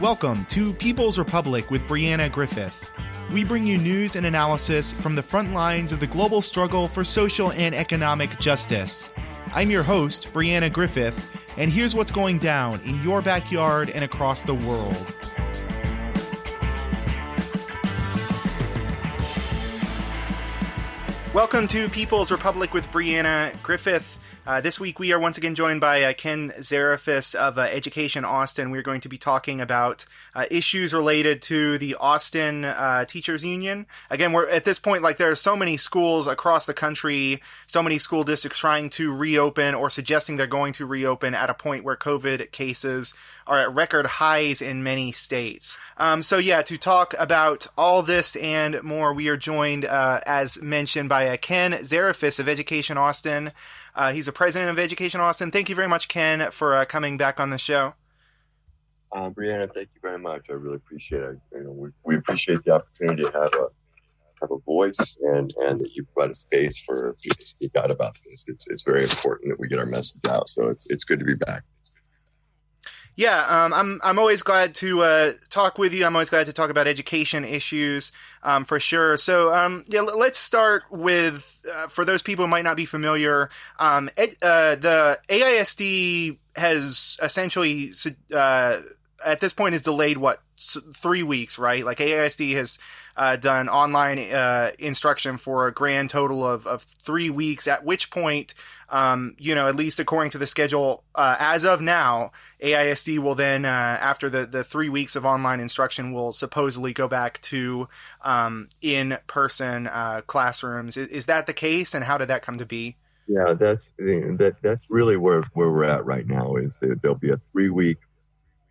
Welcome to People's Republic with Brianna Griffith. We bring you news and analysis from the front lines of the global struggle for social and economic justice. I'm your host, Brianna Griffith, and here's what's going down in your backyard and across the world. Welcome to People's Republic with Brianna Griffith. This week we are once again joined by Ken Zarifis of Education Austin. We're going to be talking about issues related to the Austin Teachers Union. Again, we're at this point, there are so many schools across the country, so many school districts trying to reopen or suggesting they're going to reopen at a point where COVID cases are at record highs in many states. To talk about all this and more, we are joined, as mentioned, by Ken Zarifis of Education Austin. He's the president of Education Austin. Thank you very much, Ken, for coming back on the show. Brianna, thank you very much. I really appreciate it. We appreciate the opportunity to have a voice and that you provide a space for people to speak out about this. It's very important that we get our message out. So it's good to be back. Yeah, I'm always glad to talk with you. I'm always glad to talk about education issues, for sure. So, let's start with, for those people who might not be familiar, the AISD has essentially, at this point, is delayed, 3 weeks, right? AISD has done online instruction for a grand total of 3 weeks, at which point, at least according to the schedule, as of now, AISD will then, after the 3 weeks of online instruction, will supposedly go back to in-person classrooms. Is that the case, and how did that come to be? Yeah, that's really where we're at right now. Is that there'll be a 3 week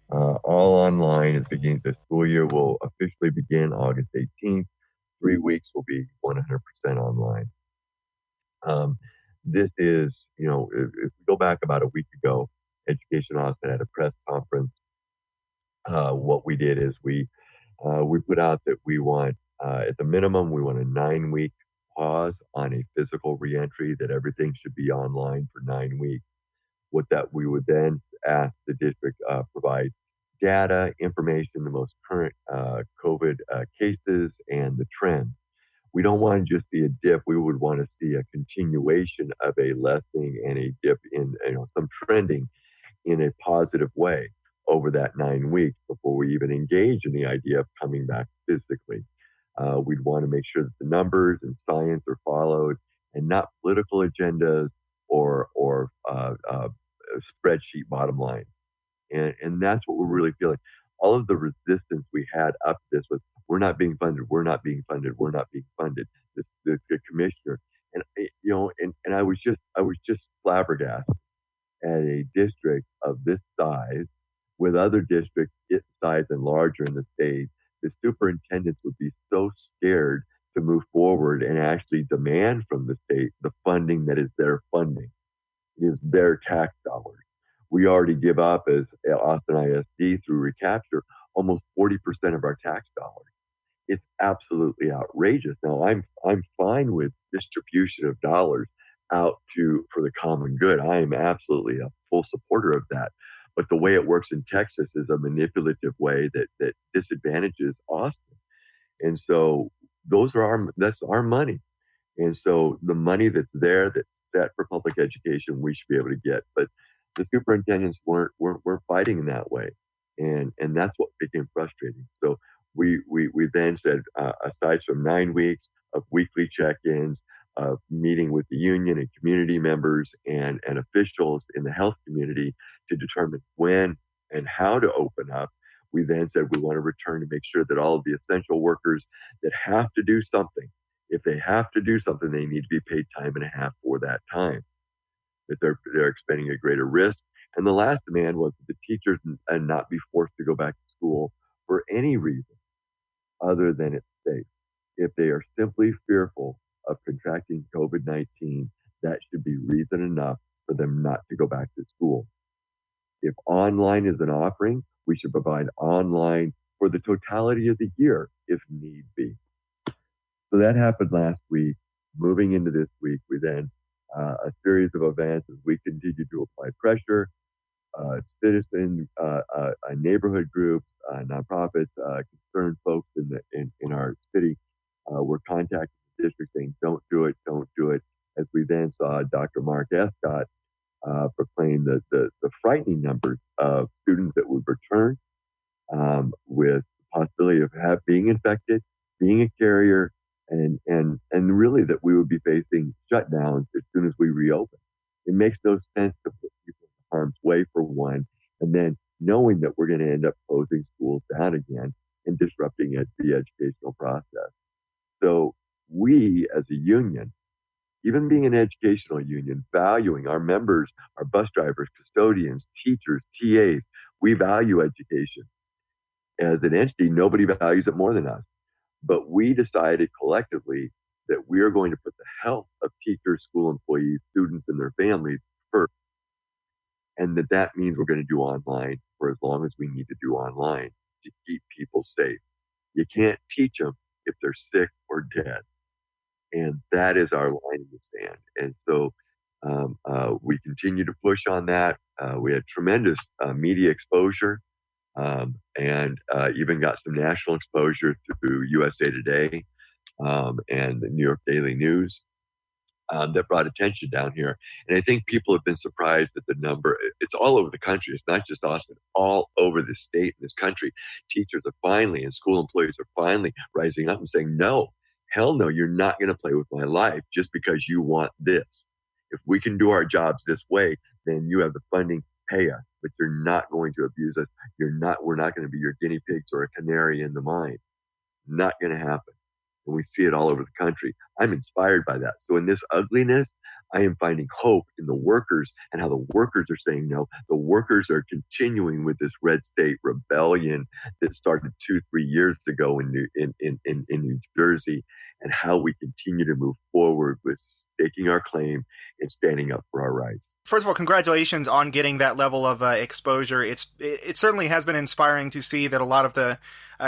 all online. The school year will officially begin August 18th. 3 weeks will be 100% online. This is, if we go back about a week ago, Education Austin had a press conference. What we did is we put out that we want, at the minimum, we want a 9-week pause on a physical reentry, that everything should be online for 9 weeks. What that we would then ask the district provide data, information, the most current COVID cases and the trends. We don't want to just see a dip. We would want to see a continuation of a lessening and a dip in some trending in a positive way over that 9 weeks before we even engage in the idea of coming back physically. We'd want to make sure that the numbers and science are followed and not political agendas or spreadsheet bottom line. And that's what we're really feeling. All of the resistance we had up to this was, we're not being funded, we're not being funded, we're not being funded. The commissioner, and I was just flabbergasted at a district of this size, with other districts its size and larger in the state. The superintendents would be so scared to move forward and actually demand from the state the funding that is their funding. It is their tax dollars. We already give up as Austin ISD through recapture almost 40% of our tax dollars. It's absolutely outrageous. Now, I'm fine with distribution of dollars out for the common good. I am absolutely a full supporter of that. But the way it works in Texas is a manipulative way that disadvantages Austin. And so that's our money. And so the money that's there, that's set for public education, we should be able to get. But the superintendents weren't fighting in that way. And that's what became frustrating. So we then said, aside from 9 weeks of weekly check-ins, of meeting with the union and community members and officials in the health community to determine when and how to open up, we then said we want to return to make sure that all of the essential workers that have to do something, if they have to do something, they need to be paid time and a half for that time, that they're expending a greater risk. And the last demand was that the teachers and not be forced to go back to school for any reason other than it's safe. If they are simply fearful of contracting COVID-19, that should be reason enough for them not to go back to school. If online is an offering, we should provide online for the totality of the year if need be. So that happened last week. Moving into this week, we then a series of events as we continue to apply pressure. Citizen, neighborhood groups, nonprofits, concerned folks in our city were contacting the district saying, don't do it, don't do it. As we then saw Dr. Mark Escott proclaim the frightening numbers of students that would return with the possibility of being infected, being a carrier, and really that we would be facing shutdowns as soon as we reopen. It makes no sense to put people in harm's way, for one, and then knowing that we're going to end up closing schools down again and disrupting the educational process. So we, as a union, even being an educational union, valuing our members, our bus drivers, custodians, teachers, TAs, we value education. As an entity, nobody values it more than us. But we decided collectively that we are going to put the health of teachers, school employees, students, and their families first. And that means we're going to do online for as long as we need to do online to keep people safe. You can't teach them if they're sick or dead. And that is our line in the sand. And so we continue to push on that. We had tremendous media exposure and even got some national exposure through USA Today and the New York Daily News that brought attention down here. And I think people have been surprised at the number. It's all over the country. It's not just Austin, all over the state and this country. Teachers are finally, and school employees are finally rising up and saying, no, hell no, you're not going to play with my life just because you want this. If we can do our jobs this way, then you have the funding, pay us, but you're not going to abuse us. We're not going to be your guinea pigs or a canary in the mine. Not going to happen. And we see it all over the country. I'm inspired by that. So in this ugliness, I am finding hope in the workers and how the workers are saying no. The workers are continuing with this red state rebellion that started 2-3 years ago in New Jersey, and how we continue to move forward with staking our claim and standing up for our rights. First of all, congratulations on getting that level of exposure. It certainly has been inspiring to see that a lot of the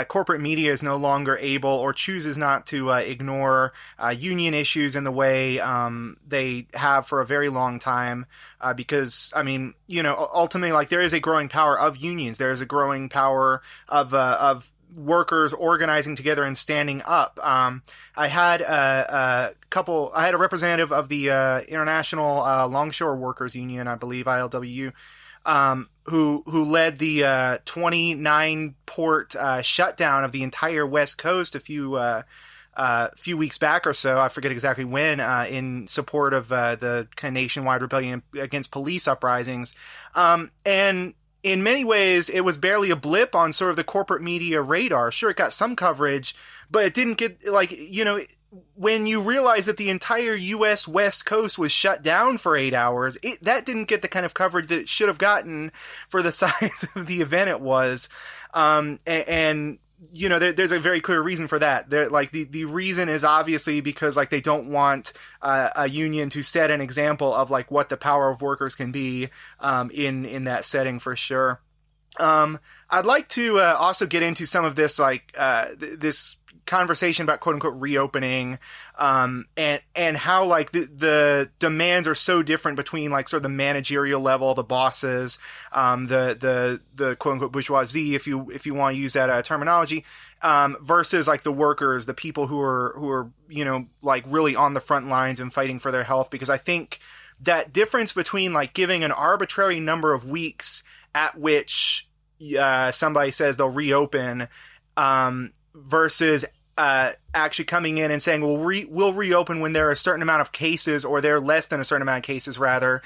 corporate media is no longer able or chooses not to ignore union issues in the way they have for a very long time. Because, I mean, ultimately, like, there is a growing power of unions. There is a growing power of workers organizing together and standing up. I had a representative of the International Longshore Workers Union, I believe, ILWU, who led the 29 port shutdown of the entire West Coast a few weeks back or so. I forget exactly when, in support of the kind of nationwide rebellion against police uprisings. And in many ways, it was barely a blip on sort of the corporate media radar. Sure, it got some coverage, but it didn't get, when you realize that the entire U.S. West Coast was shut down for 8 hours, that didn't get the kind of coverage that it should have gotten for the size of the event it was. There's a very clear reason for that. The reason is obviously because they don't want a union to set an example of what the power of workers can be in that setting, for sure. I'd like to also get into some of this this conversation about quote unquote reopening, and how the demands are so different between sort of the managerial level, the bosses, the quote unquote bourgeoisie, if you want to use that terminology, versus the workers, the people who are really on the front lines and fighting for their health. Because I think that difference between giving an arbitrary number of weeks at which somebody says they'll reopen, versus actually coming in and saying, we'll reopen when there are a certain amount of cases, or there are less than a certain amount of cases, rather.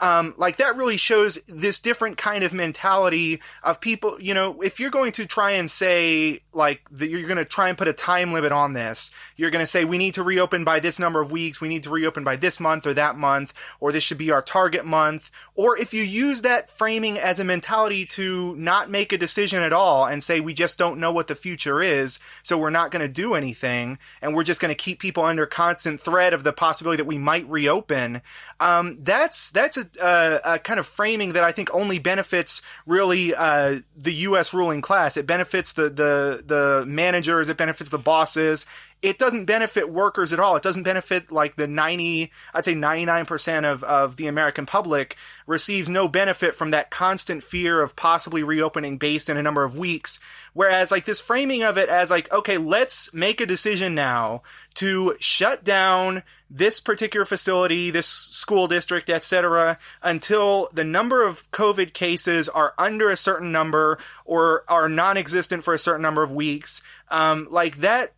That really shows this different kind of mentality of people. If you're going to try and say that you're going to try and put a time limit on this, you're going to say we need to reopen by this number of weeks, we need to reopen by this month or that month, or this should be our target month. Or if you use that framing as a mentality to not make a decision at all and say we just don't know what the future is, so we're not going to do anything, and we're just going to keep people under constant threat of the possibility that we might reopen, that's a kind of framing that I think only benefits really the U.S. ruling class. It benefits the managers. It benefits the bosses. it doesn't benefit workers at all. It doesn't benefit like the 99% of the American public receives no benefit from that constant fear of possibly reopening based in a number of weeks. Whereas like this framing of it as like, okay, let's make a decision now to shut down this particular facility, this school district, etc., until the number of COVID cases are under a certain number or are non-existent for a certain number of weeks. Like that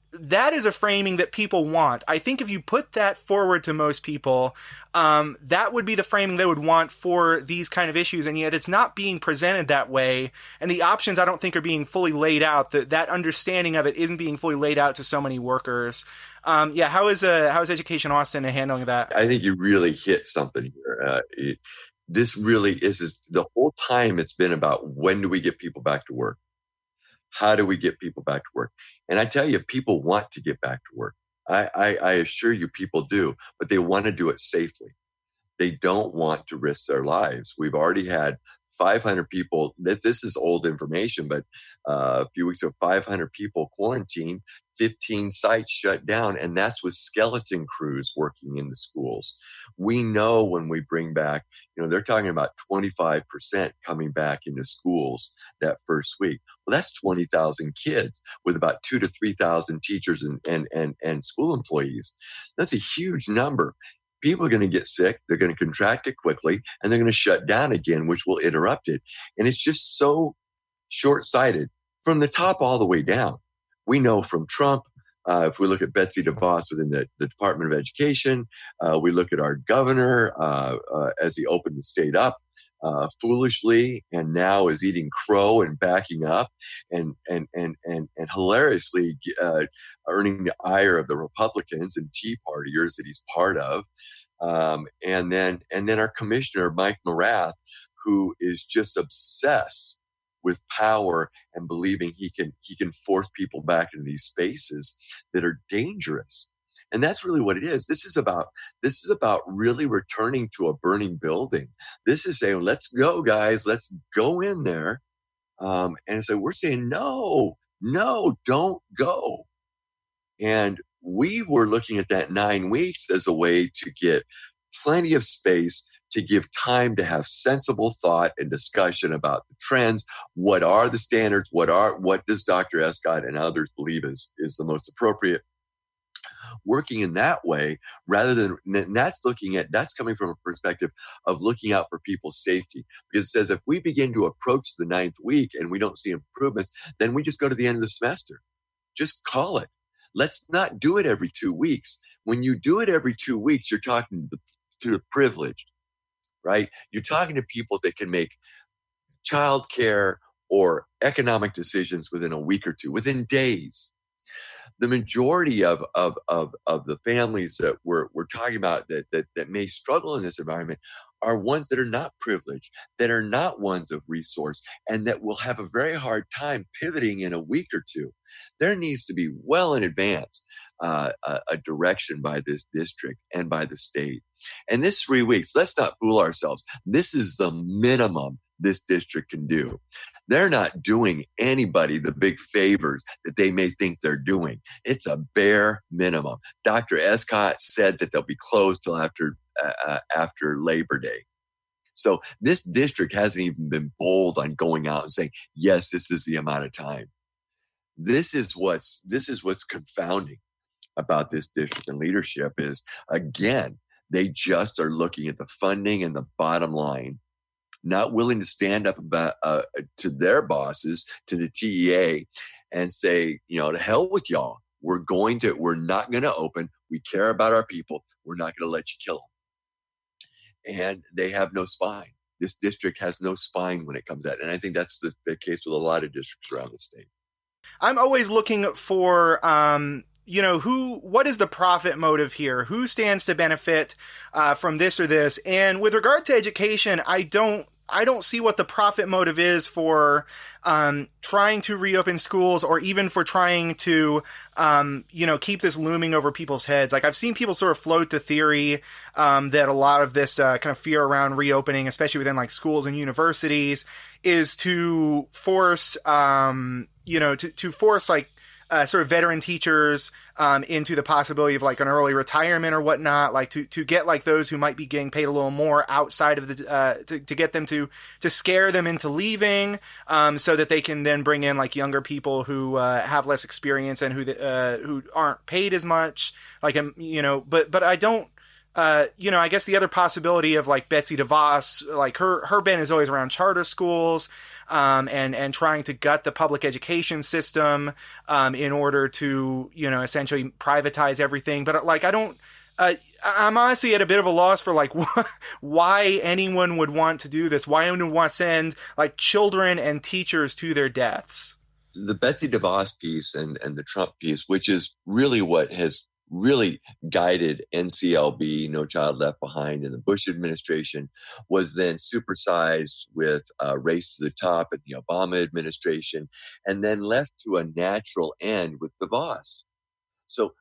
is a framing that people want. I think if you put that forward to most people, that would be the framing they would want for these kind of issues, and yet it's not being presented that way, and the options I don't think are being fully laid out. That understanding of it isn't being fully laid out to so many workers. How is Education Austin handling that? I think you really hit something here. This really is the whole time it's been about when do we get people back to work? How do we get people back to work? And I tell you, people want to get back to work. I assure you people do, but they want to do it safely. They don't want to risk their lives. We've already had 500 people. This is old information, but a few weeks ago, 500 people quarantined, 15 sites shut down, and that's with skeleton crews working in the schools. We know when we bring back, they're talking about 25% coming back into schools that first week. Well, that's 20,000 kids with about 2,000 to 3,000 teachers and school employees. That's a huge number. People are going to get sick, they're going to contract it quickly, and they're going to shut down again, which will interrupt it. And it's just so short-sighted from the top all the way down. We know from Trump, if we look at Betsy DeVos within the Department of Education, we look at our governor as he opened the state up foolishly, and now is eating crow and backing up, and hilariously earning the ire of the Republicans and Tea Partiers that he's part of, and then our commissioner Mike Morath, who is just obsessed with power and believing he can force people back into these spaces that are dangerous. And that's really what it is. This is about really returning to a burning building. This is saying, let's go, guys. Let's go in there. And so we're saying, no, don't go. And we were looking at that 9 weeks as a way to get plenty of space to give time to have sensible thought and discussion about the trends. What are the standards? What does Dr. Escott and others believe is the most appropriate? Working in that way, rather than, and that's coming from a perspective of looking out for people's safety. Because it says if we begin to approach the 9th week and we don't see improvements, then we just go to the end of the semester. Just call it. Let's not do it every 2 weeks. When you do it every 2 weeks, you're talking to the privileged, right? You're talking to people that can make childcare or economic decisions within a week or two, within days. The majority of the families that we're talking about that may struggle in this environment are ones that are not privileged, that are not ones of resource, and that will have a very hard time pivoting in a week or two. There needs to be well in advance a direction by this district and by the state. And this 3 weeks, let's not fool ourselves. This is the minimum this district can do. They're not doing anybody the big favors that they may think they're doing. It's a bare minimum. Dr. Escott said that they'll be closed till after Labor Day. So this district hasn't even been bold on going out and saying, yes, this is the amount of time. This is what's confounding about this district and leadership is, again, they just are looking at the funding and the bottom line, not willing to stand up about, to their bosses, to the TEA, and say, to hell with y'all. We're not going to open. We care about our people. We're not going to let you kill them. And they have no spine. This district has no spine when it comes to that. And I think that's the case with a lot of districts around the state. I'm always looking for, what is the profit motive here? Who stands to benefit from this or this? And with regard to education, I don't see what the profit motive is for trying to reopen schools, or even for trying to, keep this looming over people's heads. Like, I've seen people sort of float the theory that a lot of this kind of fear around reopening, especially within like schools and universities, is to force, to force like sort of veteran teachers into the possibility of like an early retirement or whatnot, like to get like those who might be getting paid a little more outside of the to get them to scare them into leaving, so that they can then bring in like younger people who have less experience and who aren't paid as much. Like, but I don't. I guess the other possibility of like Betsy DeVos, like her bent is always around charter schools, and trying to gut the public education system, in order to, essentially privatize everything. But like, I'm honestly at a bit of a loss for like why anyone would want to do this. Why anyone would want to send like children and teachers to their deaths. The Betsy DeVos piece and the Trump piece, which is really what has really guided NCLB, No Child Left Behind, in the Bush administration, was then supersized with Race to the Top in the Obama administration, and then left to a natural end with DeVos. So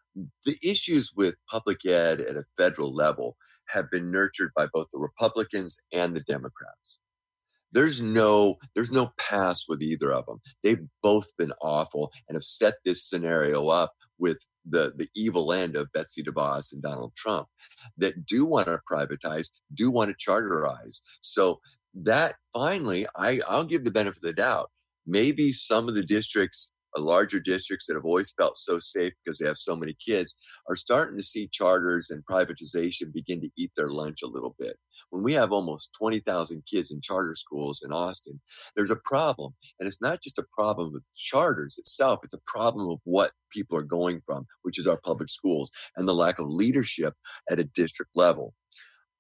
the issues with public ed at a federal level have been nurtured by both the Republicans and the Democrats. There's no past with either of them. They've both been awful and have set this scenario up with the evil end of Betsy DeVos and Donald Trump that do want to privatize, do want to charterize. So that finally, I'll give the benefit of the doubt. Maybe some of the districts, larger districts that have always felt so safe because they have so many kids, are starting to see charters and privatization begin to eat their lunch a little bit. When we have almost 20,000 kids in charter schools in Austin, there's a problem. And it's not just a problem with charters itself, it's a problem of what people are going from, which is our public schools, and the lack of leadership at a district level.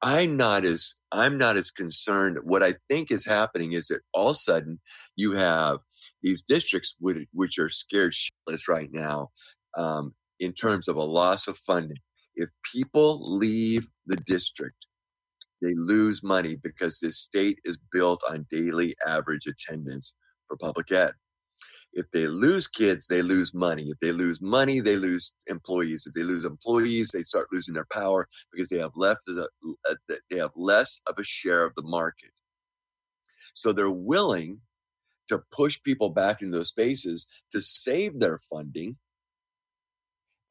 I'm not as concerned. What I think is happening is that all of a sudden you have these districts which are scared shitless right now, in terms of a loss of funding. If people leave the district, they lose money because this state is built on daily average attendance for public ed. If they lose kids, they lose money. If they lose money, they lose employees. If they lose employees, they start losing their power because they have less of a share of the market. So they're willing to push people back into those spaces to save their funding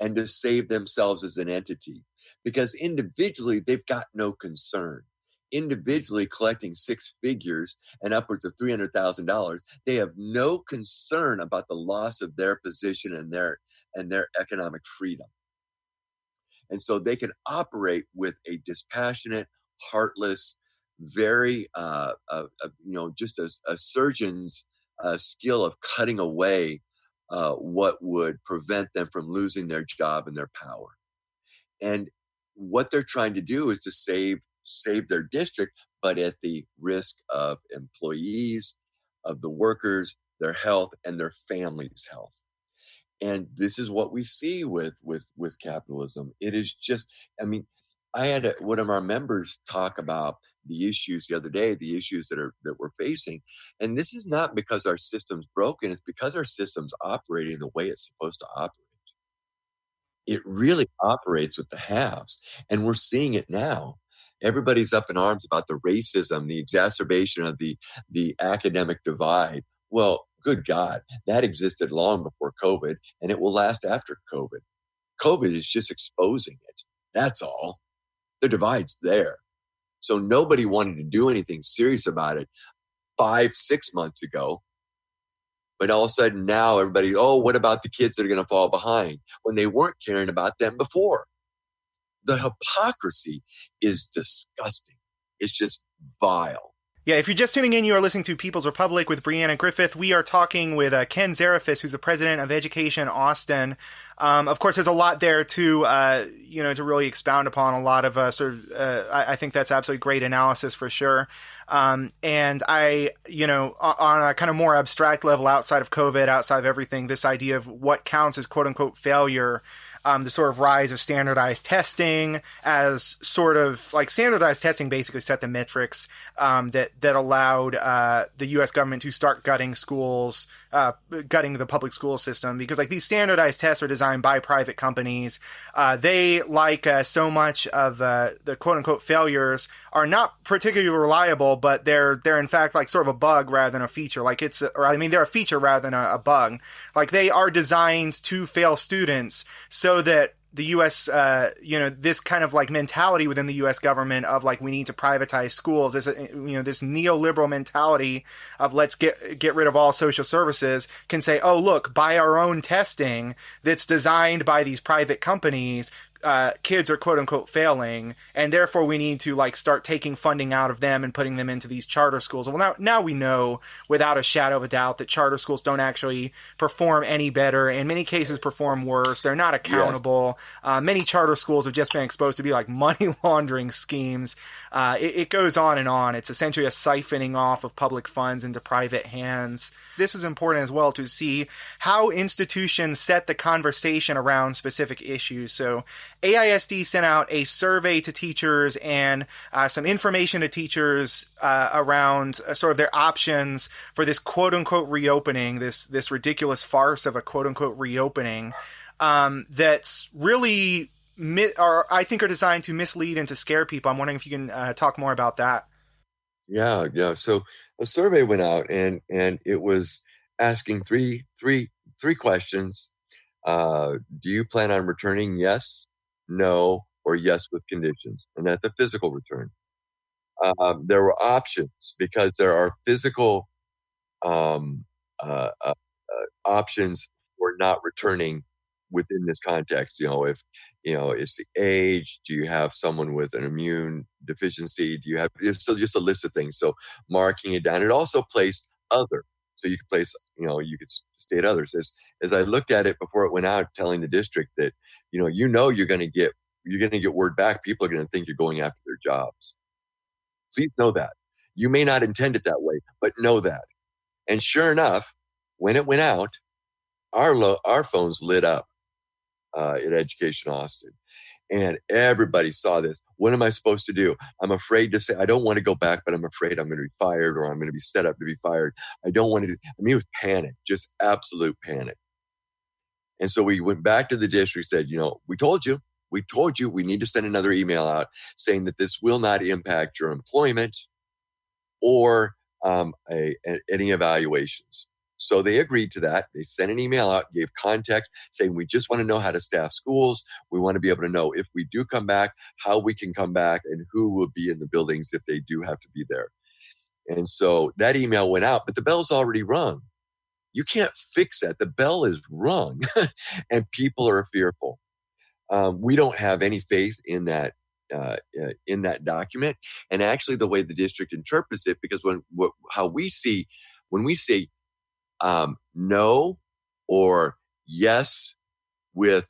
and to save themselves as an entity. Because individually, they've got no concern. Individually collecting six figures and upwards of $300,000, they have no concern about the loss of their position and their economic freedom. And so they can operate with a dispassionate, heartless, very, just a surgeon's skill of cutting away what would prevent them from losing their job and their power. And what they're trying to do is to save their district, but at the risk of employees, of the workers, their health, and their families' health. And this is what we see with capitalism. It is just, I had one of our members talk about the issues the other day, the issues that we're facing. And this is not because our system's broken. It's because our system's operating the way it's supposed to operate. It really operates with the haves. And we're seeing it now. Everybody's up in arms about the racism, the exacerbation of the academic divide. Well, good God, that existed long before COVID, and it will last after COVID. COVID is just exposing it. That's all. The divide's there. So nobody wanted to do anything serious about it 5-6 months ago. But all of a sudden now everybody, what about the kids that are going to fall behind, when they weren't caring about them before? The hypocrisy is disgusting. It's just vile. Yeah, if you're just tuning in, you are listening to People's Republic with Brianna Griffith. We are talking with Ken Zarifis, who's the president of Education Austin. Of course, there's a lot there to really expound upon. A lot of I think that's absolutely great analysis for sure. And I, on a kind of more abstract level, outside of COVID, outside of everything, this idea of what counts as quote unquote failure, the sort of rise of standardized testing as sort of like standardized testing basically set the metrics that allowed the U.S. government to start gutting schools, gutting the public school system, because like these standardized tests are designed by private companies. They, like so much of the quote unquote failures, are not particularly reliable, but they're in fact like sort of a bug rather than a feature. Like they're a feature rather than a bug. Like they are designed to fail students so that the U.S., this kind of like mentality within the U.S. government of like we need to privatize schools, this neoliberal mentality of let's get rid of all social services, can say, oh look, by our own testing that's designed by these private companies, kids are quote unquote failing, and therefore we need to like start taking funding out of them and putting them into these charter schools. Well, now we know without a shadow of a doubt that charter schools don't actually perform any better. In many cases, perform worse. They're not accountable. Yes. Many charter schools have just been exposed to be like money laundering schemes. It goes on and on. It's essentially a siphoning off of public funds into private hands. This is important as well to see how institutions set the conversation around specific issues. So AISD sent out a survey to teachers and some information to teachers around sort of their options for this quote-unquote reopening, this ridiculous farce of a quote-unquote reopening that's really, I think, are designed to mislead and to scare people. I'm wondering if you can talk more about that. Yeah. So a survey went out and it was asking three questions. Do you plan on returning? Yes, no, or yes with conditions, and that's a physical return. There were options because there are physical options for not returning within this context. If it's the age, do you have someone with an immune deficiency? Do you have just a list of things? So marking it down. It also placed other. So you could place, you could state others. As I looked at it before it went out, telling the district that, you're going to get word back. People are going to think you're going after their jobs. Please know that. You may not intend it that way, but know that. And sure enough, when it went out, our phones lit up at Education Austin, and everybody saw this. What am I supposed to do? I'm afraid to say, I don't want to go back, but I'm afraid I'm going to be fired or I'm going to be set up to be fired. I don't want to it was panic, just absolute panic. And so we went back to the district, said, we told you we need to send another email out saying that this will not impact your employment or any evaluations. So they agreed to that. They sent an email out, gave context, saying we just want to know how to staff schools. We want to be able to know if we do come back, how we can come back, and who will be in the buildings if they do have to be there. And so that email went out, but the bell's already rung. You can't fix that. The bell is rung, and people are fearful. We don't have any faith in that document, and actually the way the district interprets it, because when we say no or yes with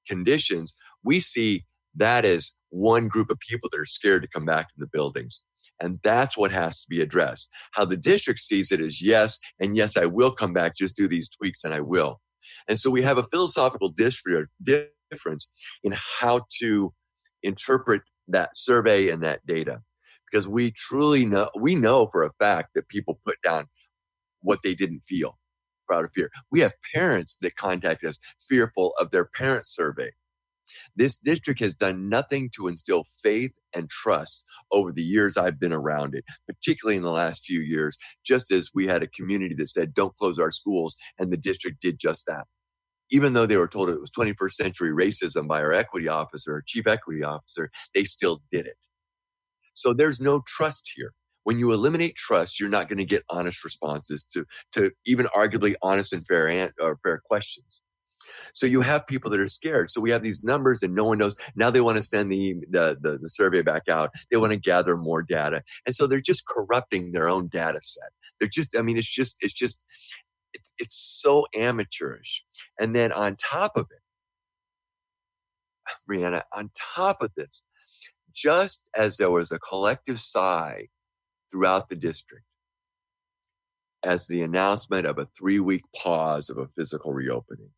conditions, we see that as one group of people that are scared to come back to the buildings. And that's what has to be addressed. How the district sees it is yes, and yes, I will come back, just do these tweaks and I will. And so we have a philosophical difference in how to interpret that survey and that data. Because we know for a fact that people put down what they didn't feel out of fear. We have parents that contact us fearful of their parent survey. This district has done nothing to instill faith and trust over the years I've been around it, particularly in the last few years, just as we had a community that said, don't close our schools, and the district did just that. Even though they were told it was 21st century racism by our equity officer, chief equity officer, they still did it. So there's no trust here. When you eliminate trust, you're not going to get honest responses to even arguably honest and fair questions. So you have people that are scared. So we have these numbers and no one knows. Now they want to send the survey back out. They want to gather more data. And so they're just corrupting their own data set. It's so amateurish. And then on top of it, Brianna, on top of this, just as there was a collective sigh throughout the district as the announcement of a 3-week pause of a physical reopening,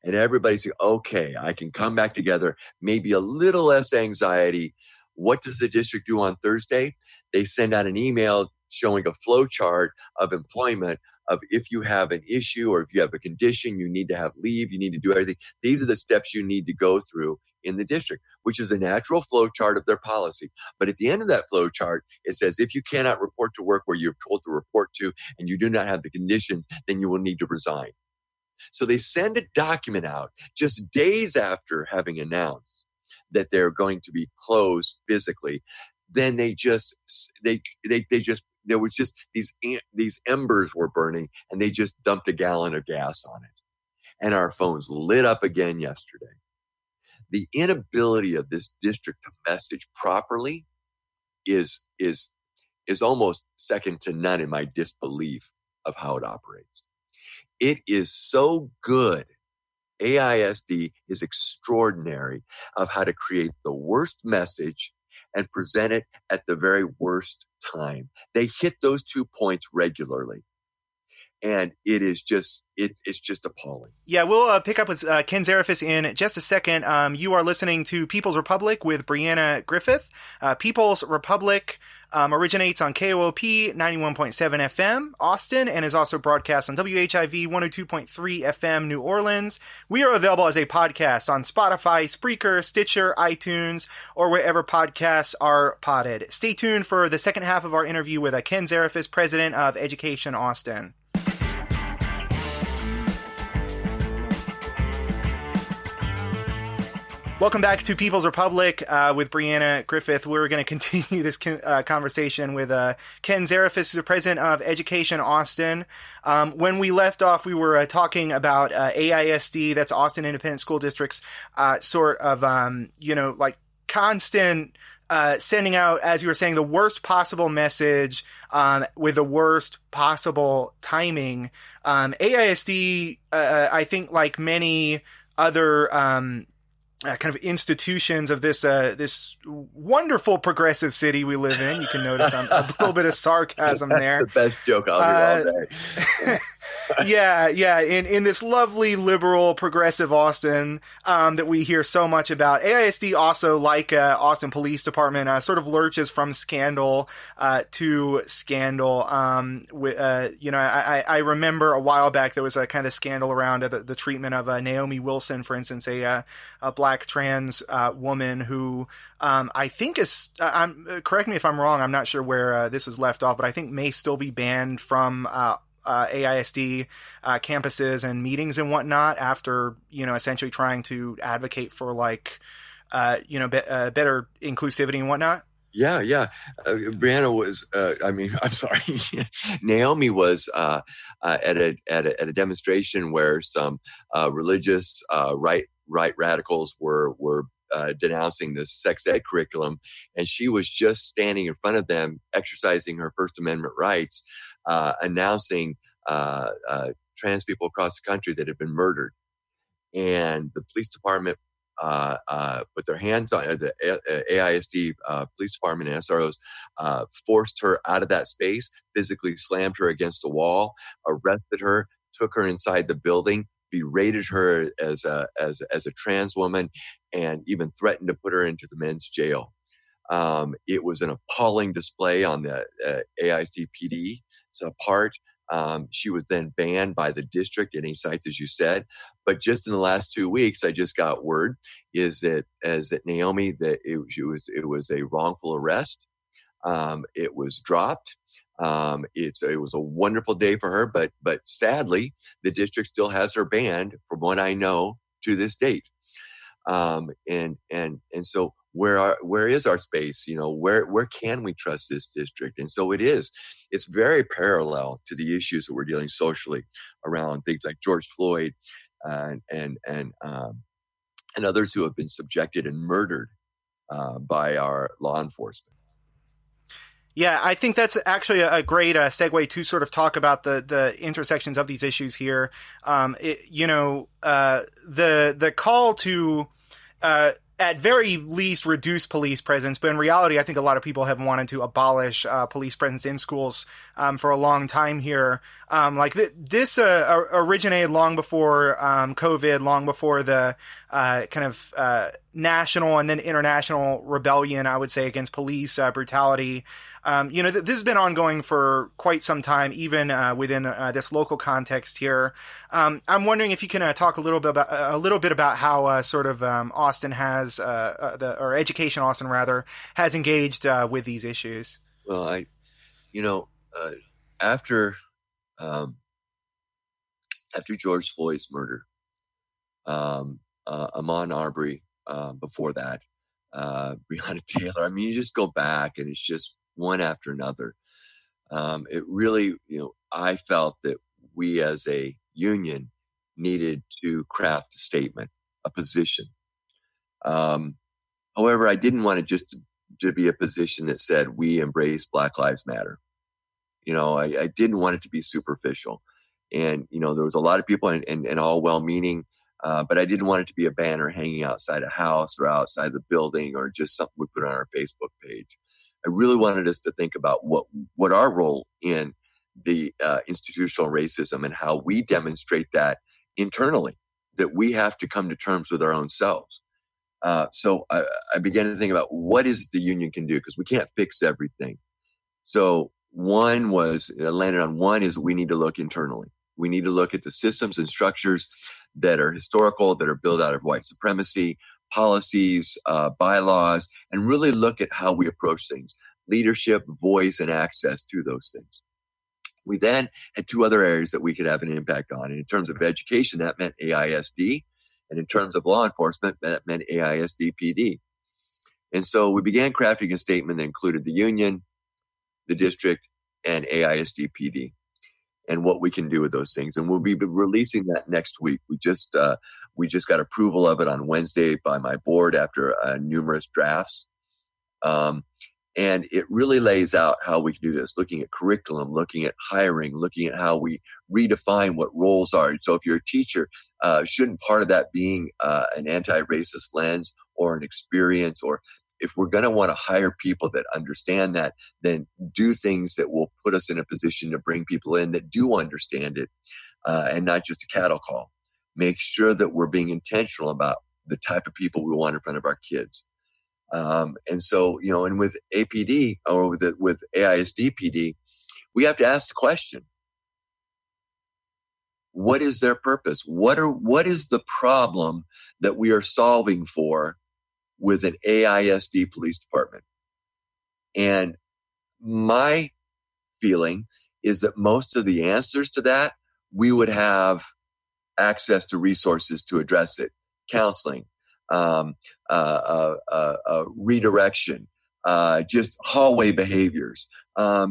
And everybody's like, okay, I can come back together, maybe a little less anxiety. What does the district do on Thursday? They send out an email showing a flow chart of employment of if you have an issue or if you have a condition, you need to have leave, you need to do everything. These are the steps you need to go through in the district, which is a natural flow chart of their policy. But at the end of that flow chart, it says if you cannot report to work where you're told to report to and you do not have the condition, then you will need to resign. So they send a document out just days after having announced that they're going to be closed physically. Then there was just these embers were burning, and they just dumped a gallon of gas on it. And our phones lit up again yesterday. The inability of this district to message properly is almost second to none in my disbelief of how it operates. It is so good. AISD is extraordinary of how to create the worst message and present it at the very worst time. They hit those 2 points regularly. And it is just, it's just appalling. Yeah, we'll pick up with Ken Zarifis in just a second. You are listening to People's Republic with Brianna Griffith. People's Republic originates on KOOP 91.7 FM, Austin, and is also broadcast on WHIV 102.3 FM, New Orleans. We are available as a podcast on Spotify, Spreaker, Stitcher, iTunes, or wherever podcasts are podded. Stay tuned for the second half of our interview with Ken Zarifis, president of Education Austin. Welcome back to People's Republic with Brianna Griffith. We're going to continue this conversation with Ken Zarifis, who's the president of Education Austin. When we left off, we were talking about AISD, that's Austin Independent School District's sort of, like constant sending out, as you were saying, the worst possible message with the worst possible timing. AISD, I think, like many other kind of institutions of this this wonderful progressive city we live in. You can notice a little bit of sarcasm there. That's the best joke I'll do all day. Yeah. In this lovely, liberal, progressive Austin that we hear so much about, AISD also, like Austin Police Department, sort of lurches from scandal to scandal. I remember a while back there was a kind of scandal around the treatment of Naomi Wilson, for instance, a black trans woman who I think is, correct me if I'm wrong, I'm not sure where this was left off, but I think may still be banned from AISD campuses and meetings and whatnot after, essentially trying to advocate for better inclusivity and whatnot. Yeah. Brianna was, I'm sorry. Naomi was at a demonstration where some religious right radicals were denouncing the sex ed curriculum, and she was just standing in front of them, exercising her First Amendment rights, announcing trans people across the country that had been murdered. And the police department put their hands on the AISD police department and SROs, forced her out of that space, physically slammed her against a wall, arrested her, took her inside the building, berated her as a trans woman, and even threatened to put her into the men's jail. It was an appalling display on the AISD PD's part. She was then banned by the district at any sites, as you said. But just in the last 2 weeks, I just got word is that Naomi, that it was a wrongful arrest. It was dropped. It was a wonderful day for her, but sadly, the district still has her banned, from what I know, to this date. And so where is our space? Where can we trust this district? And so it's very parallel to the issues that we're dealing socially around things like George Floyd and others who have been subjected and murdered by our law enforcement. Yeah, I think that's actually a great segue to sort of talk about the intersections of these issues here. The call to at very least reduce police presence. But in reality, I think a lot of people have wanted to abolish police presence in schools for a long time here. This originated long before COVID, long before the national and then international rebellion, I would say, against police brutality. This has been ongoing for quite some time, even within this local context here. I'm wondering if you can talk a little bit about how Austin has, or Education Austin rather, has engaged with these issues. Well, after George Floyd's murder, Ahmaud Arbery, before that, Breonna Taylor. I mean, you just go back and it's just one after another. It really, I felt that we as a union needed to craft a statement, a position. However, I didn't want it just to be a position that said we embrace Black Lives Matter. I didn't want it to be superficial. And, there was a lot of people and all well-meaning, but I didn't want it to be a banner hanging outside a house or outside the building or just something we put on our Facebook page. I really wanted us to think about what our role in the institutional racism and how we demonstrate that internally, that we have to come to terms with our own selves. So I began to think about what is the union can do, because we can't fix everything. So landed on one is we need to look internally. We need to look at the systems and structures that are historical, that are built out of white supremacy, policies, bylaws, and really look at how we approach things, leadership, voice, and access to those things. We then had two other areas that we could have an impact on. And in terms of education, that meant AISD. And in terms of law enforcement, that meant AISD PD. And so we began crafting a statement that included the union, the district, and AISD PD, and what we can do with those things. And we'll be releasing that next week. We just got approval of it on Wednesday by my board after numerous drafts. And it really lays out how we can do this, looking at curriculum, looking at hiring, looking at how we redefine what roles are. So if you're a teacher, shouldn't part of that being an anti-racist lens or an experience? Or if we're going to want to hire people that understand that, then do things that will put us in a position to bring people in that do understand it, and not just a cattle call. Make sure that we're being intentional about the type of people we want in front of our kids. And so, and with APD or with AISD PD, we have to ask the question, what is their purpose? What is the problem that we are solving for with an AISD police department? And my feeling is that most of the answers to that, we would have access to resources to address it. Counseling, redirection, just hallway behaviors,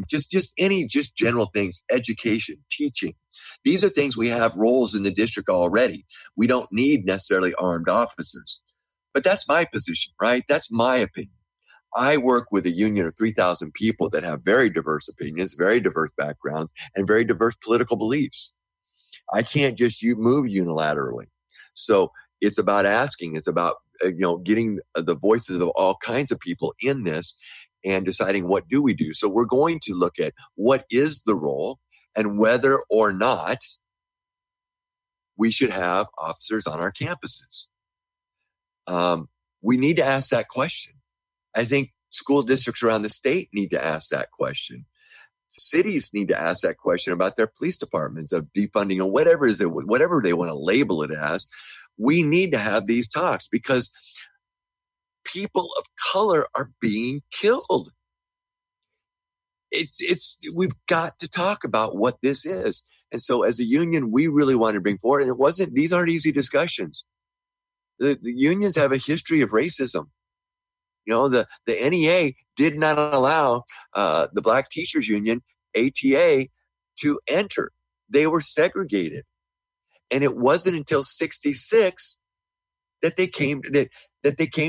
just general things, education, teaching. These are things we have roles in the district already. We don't need necessarily armed officers. But that's my position, right? That's my opinion. I work with a union of 3,000 people that have very diverse opinions, very diverse backgrounds, and very diverse political beliefs. I can't just move unilaterally. So it's about asking. It's about getting the voices of all kinds of people in this and deciding what do we do. So we're going to look at what is the role and whether or not we should have officers on our campuses. We need to ask that question. I think school districts around the state need to ask that question. Cities need to ask that question about their police departments, of defunding or whatever they want to label it as. We need to have these talks because people of color are being killed. We've got to talk about what this is. And so as a union, we really want to bring forward, and these aren't easy discussions. The unions have a history of racism. The NEA did not allow the Black Teachers Union, ATA, to enter. They were segregated. And it wasn't until 1966 that they came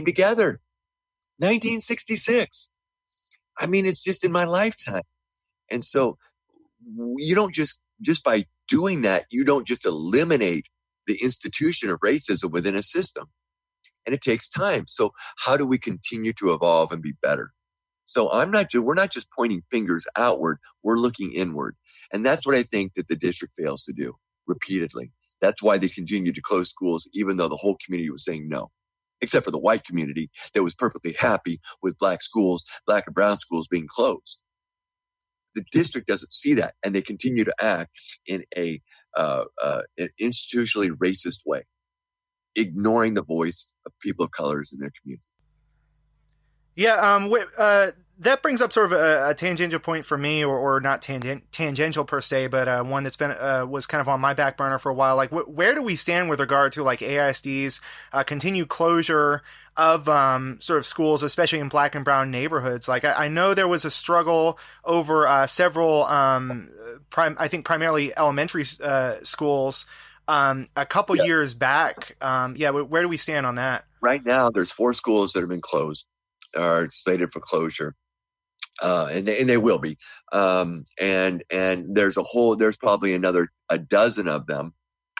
together. 1966. I mean, it's just in my lifetime. And so you don't just by doing that, you don't just eliminate the institution of racism within a system. and it takes time. So how do we continue to evolve and be better? So we're not just pointing fingers outward, we're looking inward. And that's what I think that the district fails to do repeatedly. That's why they continue to close schools, even though the whole community was saying no, except for the white community that was perfectly happy with black and brown schools being closed. The district doesn't see that, and they continue to act in an institutionally racist way, ignoring the voice of people of colors in their community. Yeah, that brings up sort of a tangential point for me, or not tangential per se, but one that's been was kind of on my back burner for a while. Like, where do we stand with regard to like AISD's continued closure of sort of schools, especially in black and brown neighborhoods? Like, I know there was a struggle over several, I think primarily elementary schools a couple years back. Where do we stand on that? Right now, there's 4 schools that have been closed, are slated for closure. And they will be. And there's probably another a dozen of them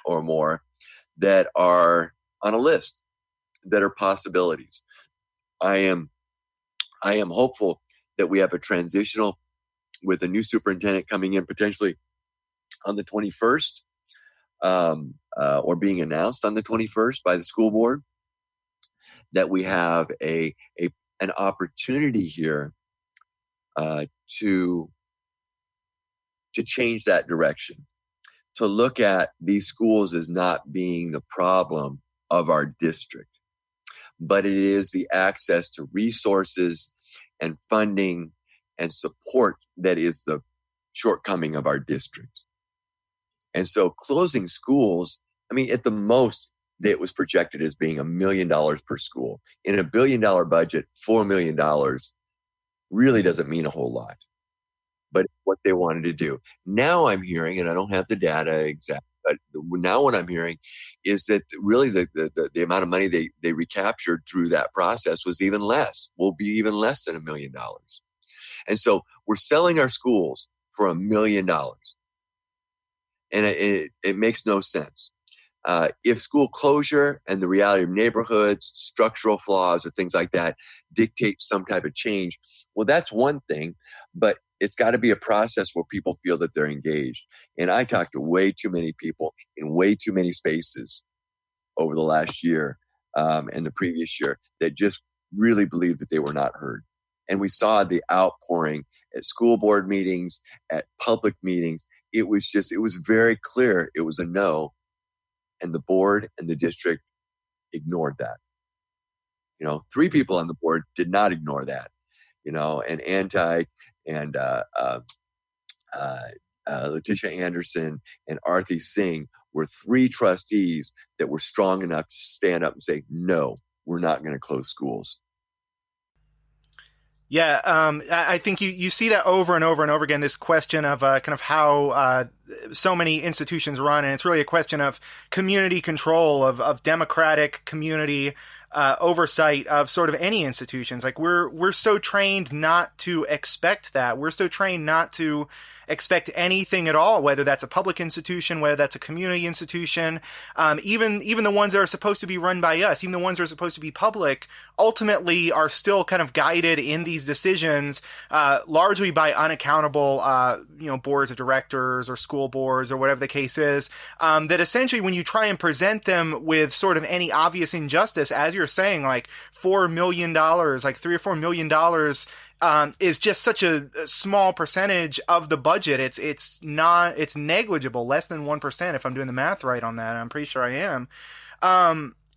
or more that are on a list that are possibilities. I am hopeful that we have a transitional with a new superintendent coming in potentially on the 21st, or being announced on the 21st by the school board, that we have an opportunity here to change that direction, to look at these schools as not being the problem of our district, but it is the access to resources and funding and support that is the shortcoming of our district. And so closing schools, I mean, at the most, it was projected as being $1 million per school. In a $1 billion budget, $4 million really doesn't mean a whole lot. But what they wanted to do. Now I'm hearing, and I don't have the data exactly, but now what I'm hearing is that really the amount of money they recaptured through that process was even less, will be even less than $1 million. And so we're selling our schools for $1 million. And it makes no sense. If school closure and the reality of neighborhoods, structural flaws, or things like that dictate some type of change, well, that's one thing, but it's got to be a process where people feel that they're engaged. And I talked to way too many people in way too many spaces over the last year and the previous year that just really believed that they were not heard. And we saw the outpouring at school board meetings, at public meetings. It was very clear it was a no. And the board and the district ignored that. 3 people on the board did not ignore that. And Letitia Anderson and Arthi Singh were 3 trustees that were strong enough to stand up and say, no, we're not going to close schools. Yeah, I think you see that over and over and over again, this question of kind of how so many institutions run, and it's really a question of community control, of democratic community oversight of sort of any institutions. Like we're so trained not to expect that. We're so trained not to expect anything at all, whether that's a public institution, whether that's a community institution, even the ones that are supposed to be run by us, even the ones that are supposed to be public, ultimately are still kind of guided in these decisions largely by unaccountable boards of directors or school boards or whatever the case is, that essentially when you try and present them with sort of any obvious injustice, as you're saying, like $4 million, like $3 or $4 million is just such a small percentage of the budget. It's negligible, less than 1%, if I'm doing the math right on that. I'm pretty sure I am.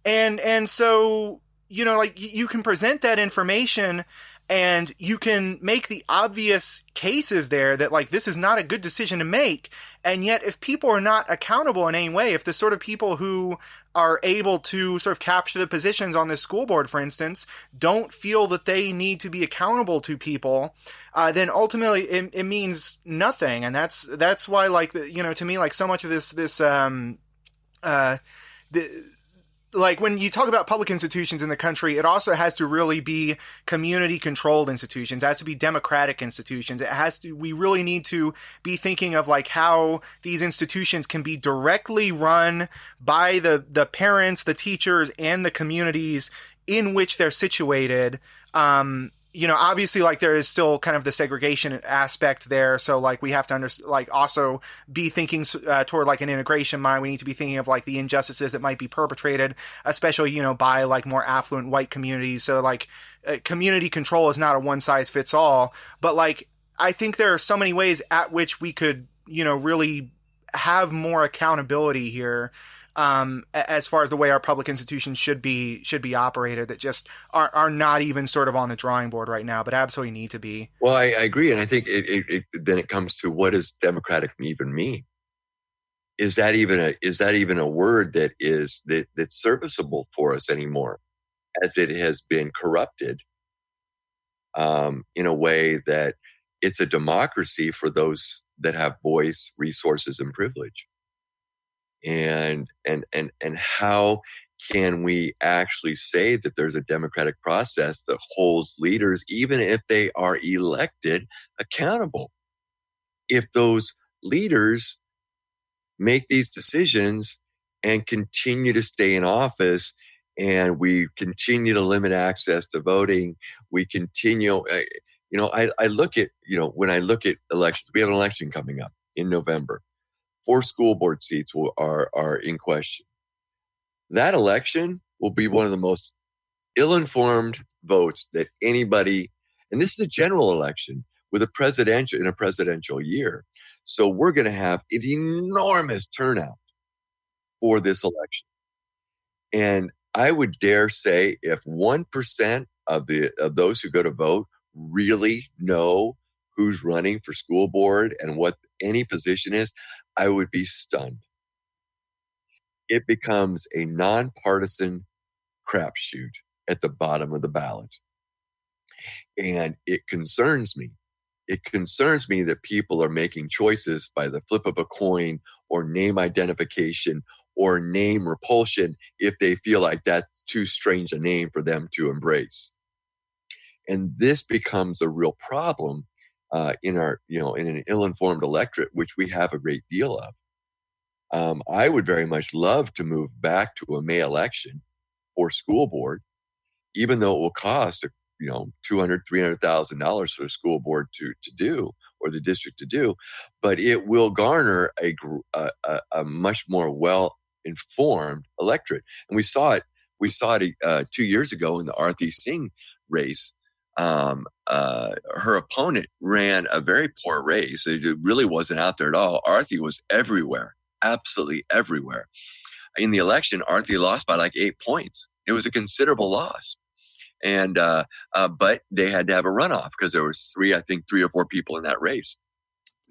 And so, like you can present that information and you can make the obvious cases there that like this is not a good decision to make. And yet if people are not accountable in any way, if the sort of people who are able to sort of capture the positions on the school board, for instance, don't feel that they need to be accountable to people, then ultimately it means nothing. And that's why, like, to me, like so much of this like when you talk about public institutions in the country, it also has to really be community controlled institutions. It has to be democratic institutions. We really need to be thinking of like how these institutions can be directly run by the parents, the teachers, and the communities in which they're situated. Obviously, like there is still kind of the segregation aspect there. So like we have to also be thinking toward like an integration mind. We need to be thinking of like the injustices that might be perpetrated, especially, by like more affluent white communities. So like community control is not a one size fits all, but like I think there are so many ways at which we could, really have more accountability here. As far as the way our public institutions should be operated, that just are not even sort of on the drawing board right now, but absolutely need to be. Well, I agree, and I think then it comes to what does democratic even mean? Is that even a word that's serviceable for us anymore, as it has been corrupted in a way that it's a democracy for those that have voice, resources, and privilege. And how can we actually say that there's a democratic process that holds leaders, even if they are elected, accountable? If those leaders make these decisions and continue to stay in office, and we continue to limit access to voting, we continue, I look at, when I look at elections, we have an election coming up in November. 4 school board seats are in question. That election will be one of the most ill-informed votes that anybody, and this is a general election in a presidential year. So we're going to have an enormous turnout for this election. And I would dare say if 1% of those who go to vote really know who's running for school board and what any position is, I would be stunned. It becomes a nonpartisan crapshoot at the bottom of the ballot. And it concerns me. It concerns me that people are making choices by the flip of a coin or name identification or name repulsion if they feel like that's too strange a name for them to embrace. And this becomes a real problem in an ill-informed electorate, which we have a great deal of. I would very much love to move back to a May election for school board, even though it will cost $200,000, $300,000 for the school board to do, or the district to do, but it will garner a much more well-informed electorate. And we saw it 2 years ago in the Aarti Singh race. Her opponent ran a very poor race. It really wasn't out there at all. Aarti was everywhere, absolutely everywhere. In the election, Aarti lost by like 8 points. It was a considerable loss. And but they had to have a runoff because there was 3 or 4 people in that race.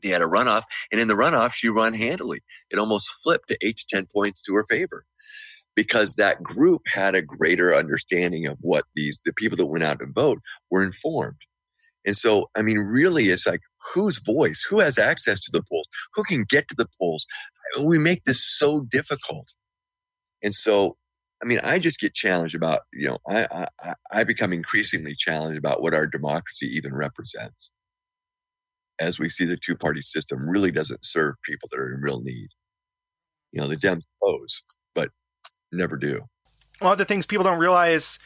They had a runoff, and in the runoff, she ran handily. It almost flipped to 8 to 10 points to her favor, because that group had a greater understanding of what the people that went out to vote were informed. And so, I mean, really, it's like, whose voice, who has access to the polls, who can get to the polls? We make this so difficult. And so, I mean, I just get challenged about, I become increasingly challenged about what our democracy even represents, as we see the two-party system really doesn't serve people that are in real need. The Dems pose, but never do. One of the things people don't realize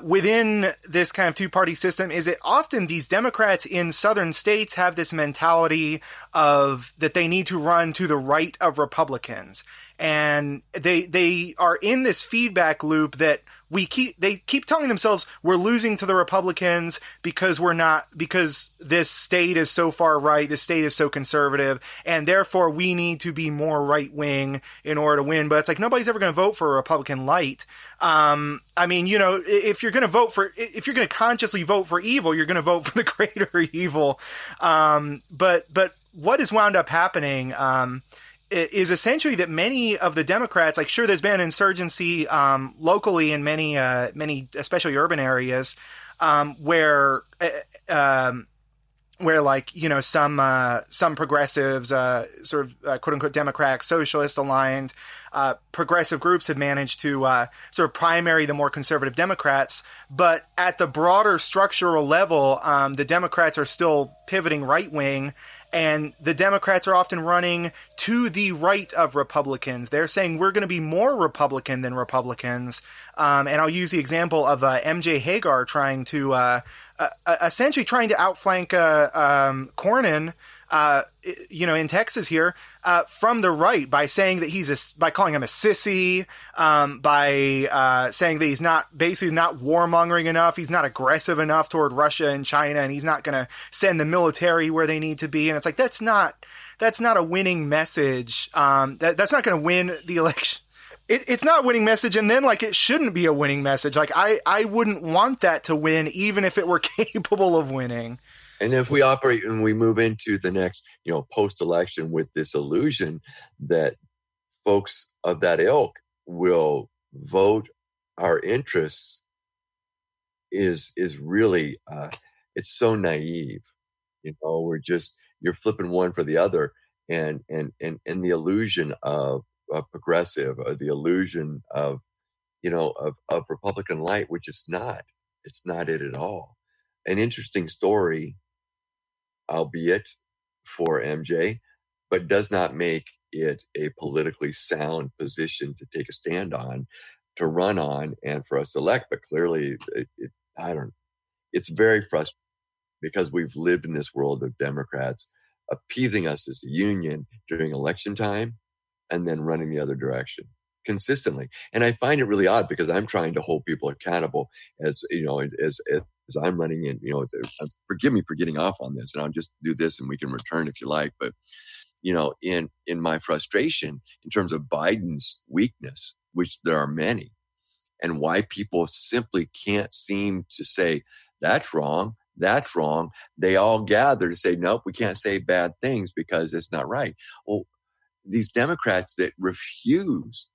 within this kind of two-party system is that often these Democrats in southern states have this mentality of that they need to run to the right of Republicans. And they are in this feedback loop that they keep telling themselves we're losing to the Republicans because this state is so far right, this state is so conservative, and therefore we need to be more right wing in order to win. But it's like nobody's ever going to vote for a Republican light. I mean, if you're going to consciously vote for evil, you're going to vote for the greater evil. But what has wound up happening is essentially that many of the Democrats, like, sure, there's been an insurgency locally in many, especially urban areas, where where like, you know, some progressives, sort of quote unquote Democrat, socialist aligned, progressive groups have managed to sort of primary the more conservative Democrats. But at the broader structural level, the Democrats are still pivoting right wing. And the Democrats are often running to the right of Republicans. They're saying we're going to be more Republican than Republicans. And I'll use the example of MJ Hagar trying to essentially trying to outflank Cornyn, you know, in Texas here, from the right by saying that by calling him a sissy, by saying that he's basically not warmongering enough, he's not aggressive enough toward Russia and China, and he's not going to send the military where they need to be. And it's like that's not a winning message. That's not going to win the election. It's not a winning message, and then like it shouldn't be a winning message. Like I wouldn't want that to win, even if it were capable of winning. And if we operate and we move into the next, you know, post-election with this illusion that folks of that ilk will vote our interests, is really it's so naive. You know, you're flipping one for the other, and the illusion of progressive, or the illusion of, you know, of Republican light, which it's not it at all. An interesting story, albeit for MJ, but does not make it a politically sound position to take a stand on, to run on, and for us to elect. But clearly, it's very frustrating because we've lived in this world of Democrats appeasing us as a union during election time and then running the other direction consistently. And I find it really odd because I'm trying to hold people accountable as, you know, as I'm running in, you know, forgive me for getting off on this, and I'll just do this and we can return if you like. But, you know, in my frustration in terms of Biden's weakness, which there are many, and why people simply can't seem to say, that's wrong, that's wrong. They all gather to say, nope, we can't say bad things because it's not right. Well, these Democrats that refuse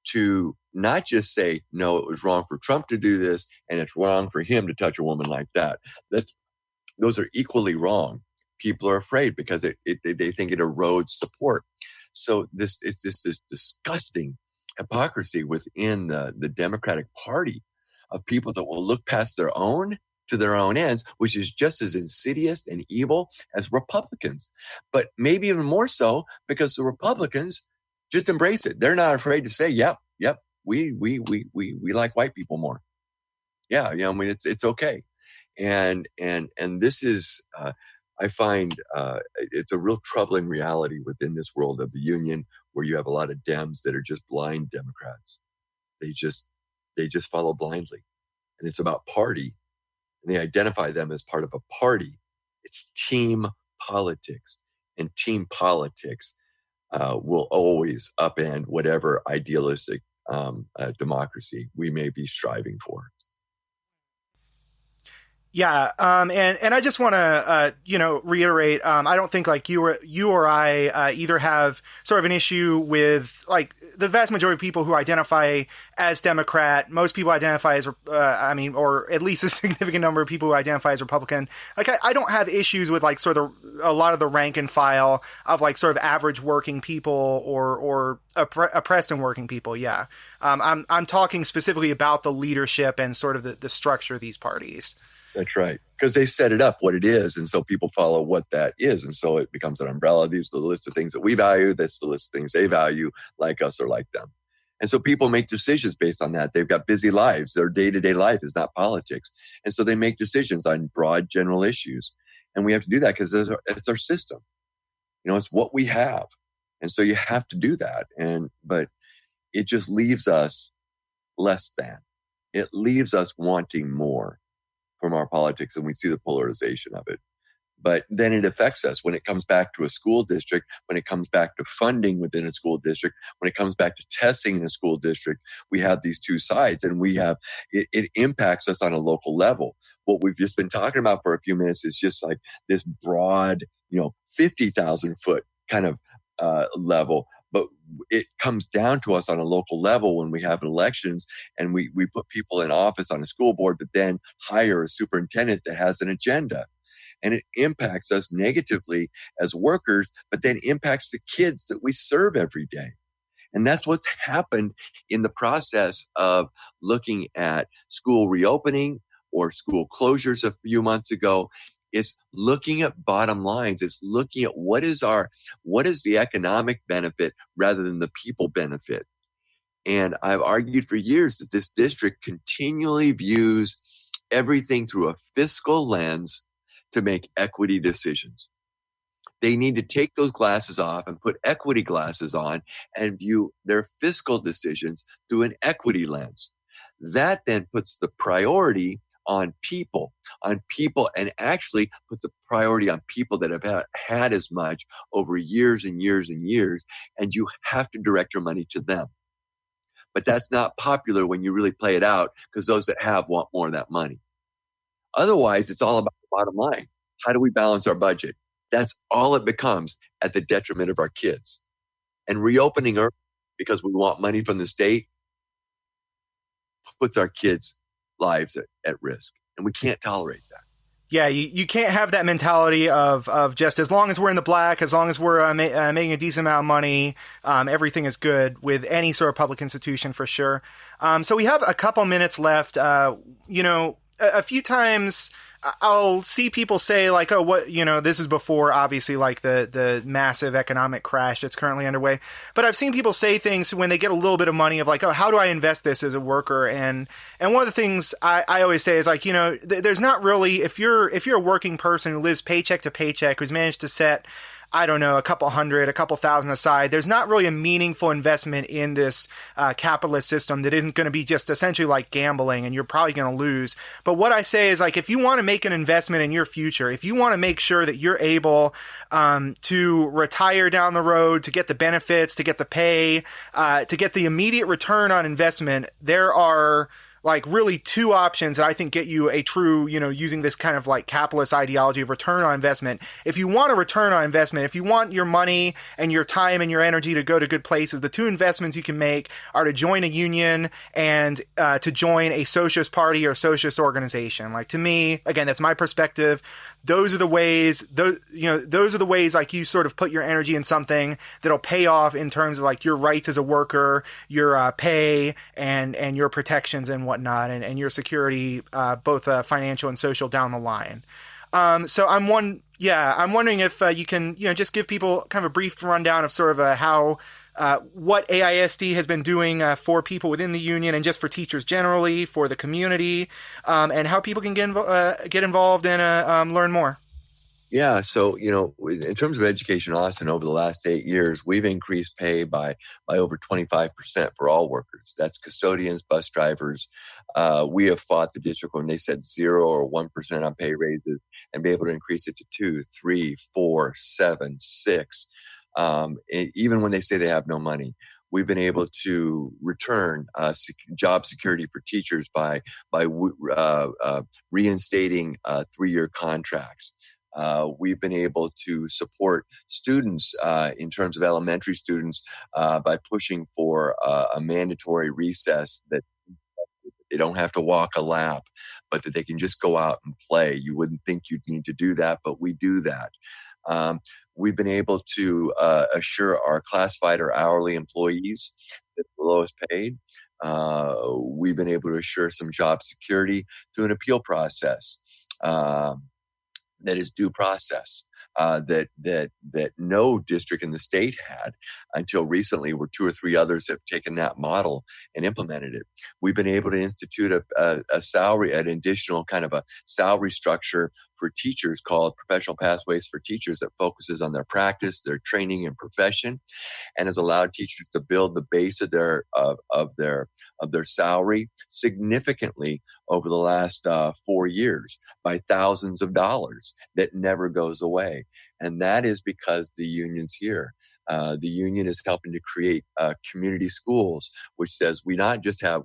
to not just say, no, it was wrong for Trump to do this, and it's wrong for him to touch a woman like that. Those are equally wrong. People are afraid because they think it erodes support. So it's this disgusting hypocrisy within the Democratic Party of people that will look past their own to their own ends, which is just as insidious and evil as Republicans. But maybe even more so because the Republicans just embrace it. They're not afraid to say, yep, we like white people more. Yeah, I mean, it's okay. And this is, I find it's a real troubling reality within this world of the union, where you have a lot of Dems that are just blind Democrats. They just follow blindly. And it's about party. And they identify them as part of a party. It's team politics. And team politics will always upend whatever idealistic democracy we may be striving for. Yeah, and I just want to reiterate. I don't think like you or I either have sort of an issue with like the vast majority of people who identify as Democrat. Most people identify as, or at least a significant number of people who identify as Republican. Like I don't have issues with like sort of a lot of the rank and file of like sort of average working people or oppressed and working people. Yeah, I'm talking specifically about the leadership and sort of the structure of these parties. That's right. Because they set it up what it is. And so people follow what that is. And so it becomes an umbrella. These are the list of things that we value. That's the list of things they value, like us or like them. And so people make decisions based on that. They've got busy lives. Their day-to-day life is not politics. And so they make decisions on broad general issues. And we have to do that because it's our system. You know, it's what we have. And so you have to do that. But it just leaves us less than. It leaves us wanting more from our politics, and we see the polarization of it. But then it affects us when it comes back to a school district, when it comes back to funding within a school district, when it comes back to testing in a school district. We have these two sides, and it impacts us on a local level. What we've just been talking about for a few minutes is just like this broad, 50,000 foot kind of level. But it comes down to us on a local level when we have elections and we put people in office on a school board that then hire a superintendent that has an agenda. and it impacts us negatively as workers, but then impacts the kids that we serve every day. And that's what's happened in the process of looking at school reopening or school closures a few months ago. It's looking at bottom lines. It's looking at what is the economic benefit rather than the people benefit. And I've argued for years that this district continually views everything through a fiscal lens to make equity decisions. They need to take those glasses off and put equity glasses on and view their fiscal decisions through an equity lens. That then puts the priority on people, and actually puts the priority on people that have had as much over years and years and years, and you have to direct your money to them. But that's not popular when you really play it out, because those that have want more of that money. Otherwise, it's all about the bottom line. How do we balance our budget? That's all it becomes, at the detriment of our kids. And reopening early because we want money from the state puts our kids' lives at risk. And we can't tolerate that. Yeah, you can't have that mentality of just as long as we're in the black, as long as we're making a decent amount of money, everything is good with any sort of public institution, for sure. So we have a couple minutes left. A few times I'll see people say like, oh, what, this is before obviously like the massive economic crash that's currently underway. But I've seen people say things when they get a little bit of money of like, oh, how do I invest this as a worker? And one of the things I always say is like, there's not really, if you're a working person who lives paycheck to paycheck, who's managed to set, I don't know, a couple thousand aside, there's not really a meaningful investment in this capitalist system that isn't going to be just essentially like gambling, and you're probably going to lose. But what I say is like, if you want to make an investment in your future, if you want to make sure that you're able to retire down the road, to get the benefits, to get the pay, to get the immediate return on investment, there are like really two options that I think get you a true, using this kind of like capitalist ideology of return on investment. If you want a return on investment, if you want your money and your time and your energy to go to good places, the two investments you can make are to join a union and to join a socialist party or socialist organization. Like, to me, again, that's my perspective. Those are the ways, like you sort of put your energy in something that'll pay off in terms of like your rights as a worker, your pay and your protections and whatnot, and your security, both financial and social down the line. So I'm wondering if you can, just give people kind of a brief rundown of sort of how what AISD has been doing for people within the union and just for teachers generally, for the community, and how people can get involved and learn more. Yeah. So, in terms of education, Austin, over the last 8 years, we've increased pay by over 25% for all workers. That's custodians, bus drivers. We have fought the district when they said 0 or 1% on pay raises, and be able to increase it to 2, 3, 4, 7, 6. Even when they say they have no money, we've been able to return job security for teachers by reinstating 3-year contracts. We've been able to support students in terms of elementary students by pushing for a mandatory recess that they don't have to walk a lap, but that they can just go out and play. You wouldn't think you'd need to do that, but we do that. We've been able to assure our classified or hourly employees that the lowest paid. We've been able to assure some job security through an appeal process that is due process, that no district in the state had until recently, where 2 or 3 others have taken that model and implemented it. We've been able to institute a salary, an additional kind of a salary structure for teachers called Professional Pathways for Teachers, that focuses on their practice, their training and profession, and has allowed teachers to build the base of their salary significantly over the last 4 years by thousands of dollars that never goes away. And that is because the union's here. The union is helping to create community schools, which says we don't just have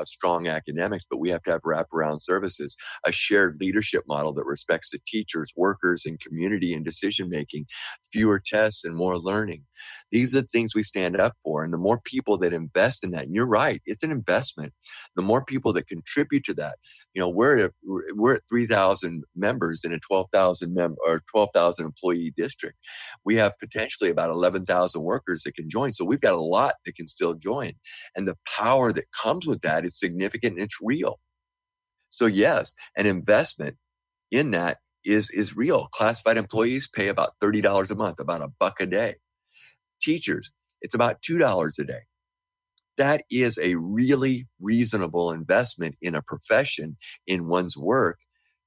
strong academics, but we have to have wraparound services, a shared leadership model that respects the teachers, workers, and community and decision making, fewer tests and more learning. These are the things we stand up for. And the more people that invest in that, and you're right, it's an investment. The more people that contribute to that, we're at 3,000 members in a 12,000 employee district. We have potentially about 11,000 workers that can join. So we've got a lot that can still join. And the power that comes with that is significant and it's real. So yes, an investment in that is real. Classified employees pay about $30 a month, about $1 a day. Teachers, it's about $2 a day. That is a really reasonable investment in a profession, in one's work,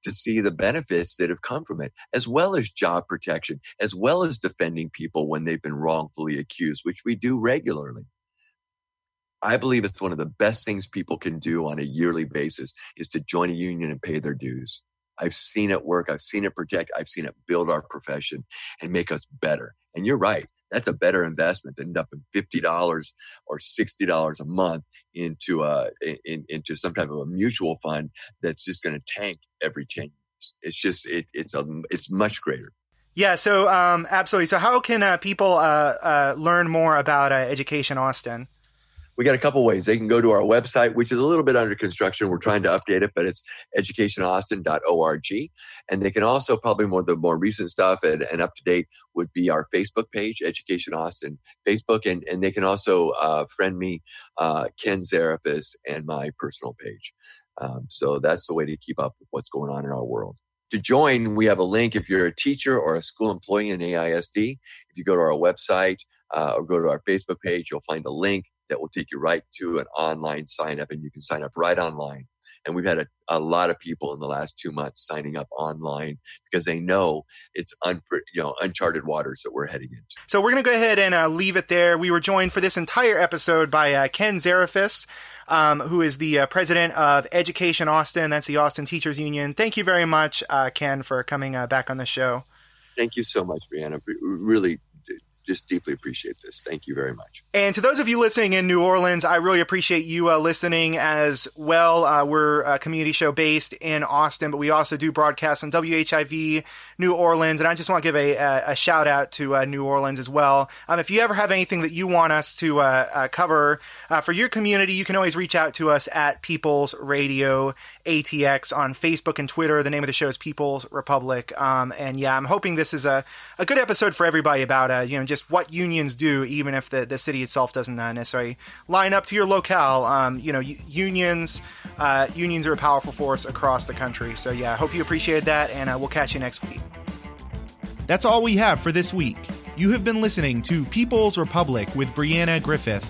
to see the benefits that have come from it, as well as job protection, as well as defending people when they've been wrongfully accused, which we do regularly. I believe it's one of the best things people can do on a yearly basis is to join a union and pay their dues. I've seen it work. I've seen it protect. I've seen it build our profession and make us better. And you're right. That's a better investment than dumping $50 or $60 a month into some type of a mutual fund that's just going to tank every 10 years. It's just it's much greater. Yeah. So absolutely. So how can people learn more about Education Austin? We got a couple ways. They can go to our website, which is a little bit under construction. We're trying to update it, but it's educationaustin.org. And they can also, probably the more recent stuff and up to date would be our Facebook page, Education Austin Facebook. And they can also friend me, Ken Zarifis, and my personal page. So that's the way to keep up with what's going on in our world. To join, we have a link. If you're a teacher or a school employee in AISD, if you go to our website or go to our Facebook page, you'll find a link that will take you right to an online sign up, and you can sign up right online. And we've had a lot of people in the last 2 months signing up online because they know it's uncharted waters that we're heading into. So we're going to go ahead and leave it there. We were joined for this entire episode by Ken Zarifis, who is the president of Education Austin. That's the Austin Teachers Union. Thank you very much, Ken, for coming back on the show. Thank you so much, Brianna. Really just deeply appreciate this. Thank you very much. And to those of you listening in New Orleans, I really appreciate you listening as well. We're a community show based in Austin, but we also do broadcast on WHIV New Orleans. And I just want to give a shout out to New Orleans as well. If you ever have anything that you want us to cover for your community, you can always reach out to us at People's Radio ATX on Facebook and Twitter. The name of the show is People's Republic. And yeah, I'm hoping this is a good episode for everybody about, just what unions do, even if the city itself doesn't necessarily line up to your locale. Unions are a powerful force across the country. So yeah, I hope you appreciate that, and we'll catch you next week. That's all we have for this week. You have been listening to People's Republic with Brianna Griffith.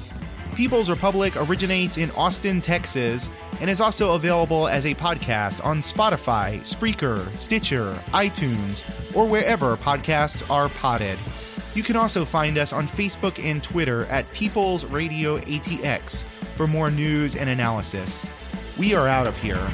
People's Republic originates in Austin, Texas, and is also available as a podcast on Spotify, Spreaker, Stitcher, iTunes, or wherever podcasts are podded. You can also find us on Facebook and Twitter at People's Radio ATX for more news and analysis. We are out of here.